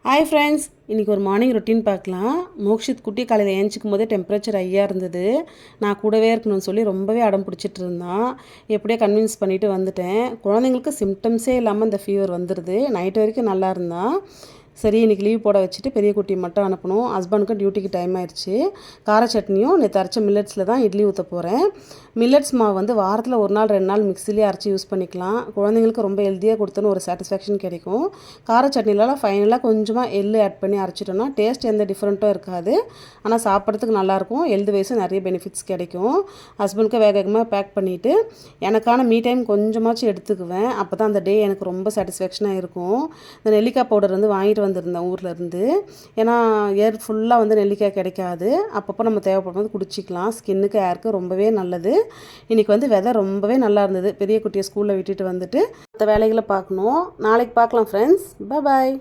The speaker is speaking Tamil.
ஹாய் ஃப்ரெண்ட்ஸ், இன்றைக்கி ஒரு மார்னிங் ரொட்டீன் பார்க்கலாம். மோக்ஷித் குட்டி காலையில் ஏஞ்சிக்கும் போதே டெம்பரேச்சர் ஹையாக இருந்தது. நான் கூடவே இருக்கணும்னு சொல்லி ரொம்பவே அடம் பிடிச்சிட்டு இருந்தான். எப்படியோ கன்வின்ஸ் பண்ணிவிட்டு வந்துட்டேன். குழந்தைங்களுக்கு சிம்டம்ஸே இல்லாமல் இந்த ஃபீவர் வந்துடுது. நைட் வரைக்கும் நல்லா இருந்தான். சரி, இன்றைக்கி லீவ் போட வச்சுட்டு பெரிய குட்டி மட்டும் அனுப்பணும். ஹஸ்பண்டுக்கும் டியூட்டிக்கு டைம் ஆயிடுச்சு. கார சட்னியும் நேற்று அரைச்ச மில்லட்ஸில் தான் இட்லி ஊற்ற போகிறேன். மில்லட்ஸ் மாவு வந்து வாரத்தில் ஒரு நாள் 2 நாள் மிக்ஸிலே அரைச்சி யூஸ் பண்ணிக்கலாம். குழந்தைங்களுக்கு ரொம்ப ஹெல்த்தியாக கொடுத்தோன்னு ஒரு சாட்டிஸ்ஃபேக்ஷன் கிடைக்கும். கார சட்னிலலாம் ஃபைனலாக கொஞ்சமாக எள்ளு ஆட் பண்ணி அரைச்சிட்டோன்னா டேஸ்ட் எந்த டிஃப்ரெண்ட்டும் இருக்காது. ஆனால் சாப்பிட்றதுக்கு நல்லாயிருக்கும். ஹெல்த் வைஸும் நிறைய பெனிஃபிட்ஸ் கிடைக்கும். ஹஸ்பண்டுக்கு வேக வேகமாக பேக் பண்ணிவிட்டு எனக்கான மீ டைம் கொஞ்சமாச்சும் எடுத்துக்குவேன். அப்போ தான் அந்த டே எனக்கு ரொம்ப சாட்டிஸ்ஃபேக்ஷனாக இருக்கும். இந்த நெல்லிக்காய் பவுடர் வந்து வாங்கிட்டு வந்திருந்தேன் ஊர்லேருந்து. ஏன்னா ஏர் ஃபுல்லாக வந்து நெல்லிக்காய் கிடைக்காது. அப்பப்போ நம்ம தேவைப்படும் போது குடிச்சிக்கலாம். ஸ்கின்னுக்கு ஹேருக்கு ரொம்பவே நல்லது. இன்றைக்கி வந்து வெதர் ரொம்பவே நல்லா இருந்தது. பெரிய குட்டியை ஸ்கூலில் விட்டுட்டு வந்துட்டு மற்ற வேலைகளை பார்க்கணும். நாளைக்கு பார்க்கலாம் ஃப்ரெண்ட்ஸ். பாய்.